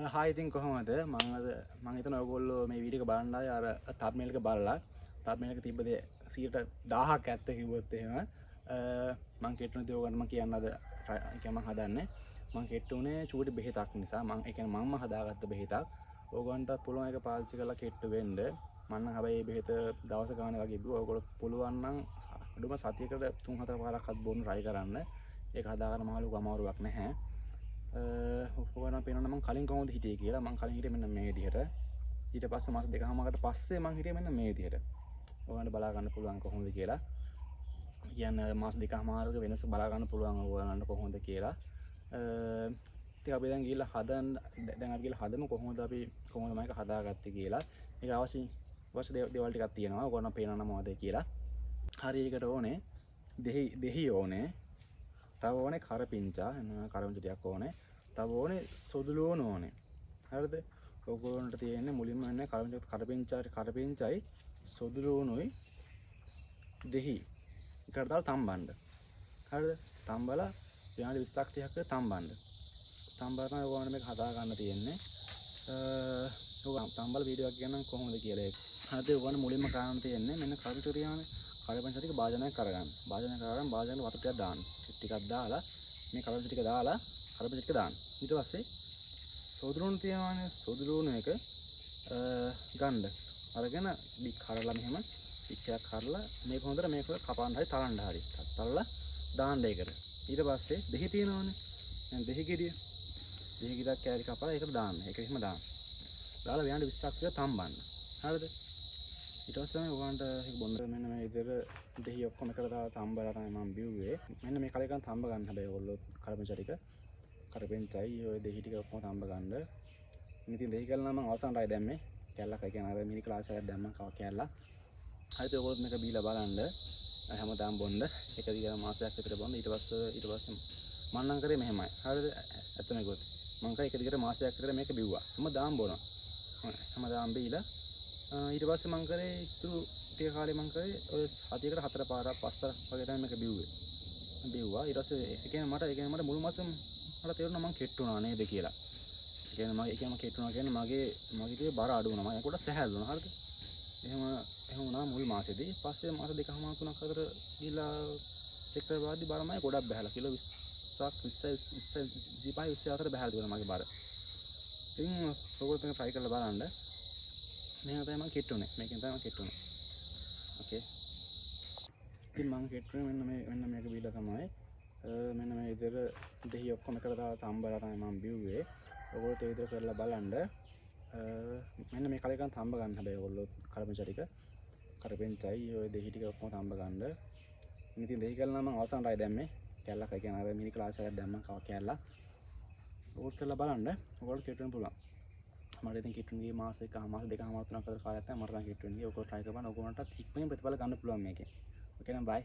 hi ඉතින් කොහොමද මම හිතනවා ඔයගොල්ලෝ මේ වීඩියෝ එක බලන්න ආයේ අර තම්බ්නේල් එක බලලා තම්බ්නේල් එක තිබ්බ දේ 1000ක් ඇත්ත කිව්වොත් එහෙම මම කෙටුනේ දේ ඔයගොල්ලන්ට මම කියන්නද මම හදන්නේ මම කෙටුනේ චූටි බෙහෙතක් නිසා මම ඒ කියන්නේ මම්ම හදාගත්ත බෙහෙතක් ඕගොල්ලන්ට පුළුවන් එක පාවිච්චි කරලා කෙට්ටු වෙන්න මම නම් හැබැයි මේ බෙහෙත දවස් ගානේ වගේ බිව්වා ඔයගොල්ලෝ පුළුවන් නම් අඩුම සතියකට 3-4 පාරක්වත් බොන්න try කරන්න ඒක හදාගන්න මහ ලොකු අමාරුවක් නැහැ ඔයාලට පේනවනේ මම කලින් කොහොමද හිටියේ කියලා මම කලින් හිටියේ මෙන්න මේ විදිහට ඊට පස්සේ මාස දෙකමාරකට පස්සේ මම හිටියේ මෙන්න මේ විදිහට ඔයාලට බලා ගන්න පුළුවන් කොහොමද කියලා කියන්නේ මාස දෙකමාරක වෙනස බලා ගන්න පුළුවන් ඔයාලන්ට කොහොමද කියලා ඉතින් අපි දැන් ගිහලා හදමු කොහොමද මේක හදාගත්තේ කියලා ඒක අවශ්‍ය දේවල් ටිකක් තියෙනවා ඔයාලට පේනවනේ මොකද කියලා හරි ඒකට ඕනේ දෙහි ඕනේ තව ඕනේ කරපිංචා කරපිංචා ටිකක් ඕනේ තව ඕනේ සොදුලුවන ඕනේ හරිද ඔයගොල්ලන්ට තියෙන්නේ මුලින්ම එන්නේ කරපිංචායි සොදුලුවනුයි දෙහි එකට දාලා තම්බන්න හරිද තම්බලා විනාඩි 20ක් 30ක් තම්බලා තමයි ඔයගොල්ලන්ට මේක හදා ගන්න තියෙන්නේ තම්බල වීඩියෝ එකක් ගන්න කොහොමද කියලා ඒක හරිද ඔයගොල්ලන්ට මුලින්ම කරන්න තියෙන්නේ මෙන්න කරපිංචා ටික භාජනයක් කරගන්න භාජනයට වතුර ටිකක් දාන්න ටිකක් දාලා මේ කරපිංචා ටික දාලා කරපිංචා ටික දාන්න ඊට පස්සේ සොදුරුණු තියනවානේ සොදුරුණු එක ගන්න අරගෙන ඩික් කරලා මෙහෙම ඩික් එකක් කරලා මේක හොඳට මේක කපන්න හරි තලන්න හරි තලලා දාන්න ඒකට ඊට පස්සේ දෙහි තියනවානේ දැන් දෙහි ගෙඩියක් කෑලි කපලා ඒකට දාන්න ඒක එහෙම දාන්න දාලා විනාඩි 20ක් විතර තම්බන්න හරිද ඊට පස්සේ තමයි ඔයගොල්ලන්ට ඒක බොන්න මෙන්න මේ විදිහට දෙහි ඔක්කොම එකට දාලා තම්බලා තමයි මම බිව්වේ මෙන්න මේ කලෙකන් තම්බ ගන්න හැබැයි ඔයගොල්ලෝ කරපිංචා ටික කරපිංචායි ඔය දෙහි ටික ඔක්කොම තම්බ ගන්න ඉතින් දෙහි කළා නම් අවසන්ටයි දැම්මේ කැල්ලක් ඒ කියන්නේ අර මිනි ක්ලාස් එකක් දැම්මම කැල්ලක් හරිද ඔයගොල්ලෝ මේක බීලා බලන්න හැමදාම බොන්න එක දිගට මාසයක් විතර බොන්න ඊට පස්සේ මම නම් කරේ මෙහෙමයි හරිද ඇත්තම කිව්වොත් මම කයි එක දිගට මාසයක් විතර මේක බිව්වා හැමදාම බොනවා හැමදාම බීලා ඊට පස්සේ මම කරේ ඉතුරු ටික කාලේ මම කරේ ඔය සතියකට 4 පාරක් 5 පාරක් වගේ තමයි මේක බිව්වා ඊට පස්සේ ඒ කියන්නේ මට මුළු මාසෙම මට තේරුණා මම කෙට්ටුණා නේද කියලා ඒ කියන්නේ මම කෙට්ටුණා කියන්නේ මගේ බර අඩු වුණා මම කොට සැහැල්ලු වුණා හරිද එහෙම වුණා මුල් මාසෙදී පස්සේ මාස 2කමාර 3ක් අතර ගිහලා චෙක් කරලා බලද්දි බර මම ගොඩක් බහැලා කිලෝ 20ක් 25 අතර බහැලා තිබුණා මගේ බර ඉතින් ඔයගොල්ලෝ මේක try කරලා බලන්න මේක තමයි මම කෙට්ටුනේ මේකෙන් තමයි මම කෙට්ටුනේ ඕකේ ඉතින් මම කෙට්ටුනේ මෙන්න මේක බීලා තමයි මෙන්න මේ විදිහට දෙහි ඔක්කොම එකට දාලා තම්බලා තමයි මම බිව්වේ ඔයගොල්ලෝ ඒ විදිහට කරලා බලන්න මෙන්න මේ කලෙකන් තම්බ ගන්න හැබැයි ඔයගොල්ලෝ කරපිංචා ටික කරපිංචායි ඔය දෙහි ටික ඔක්කොම තම්බ ගන්න ඉතින් දෙහි කළා නම් අවසන්ටයි දැම්මේ කැල්ලක් ඒ කියන්නේ අර මිනි ක්ලාස් එකක් දැම්මම කැල්ලක් ඔයගොල්ලෝ කරලා බලන්න ඔයගොල්ලෝ කෙටුවෙන්න පුළුවන් මට ඉතින් කෙටුනේ මාස 2 3 අතර කාලයක් තමයි මට නම් කෙටුනේ ඔයගොල්ලෝ try කරපන් ඔයගොල්ලන්ට ඉක්මනින් ප්‍රතිඵල ගන්න පුළුවන් මේකෙන් ඕකේ නම් බයි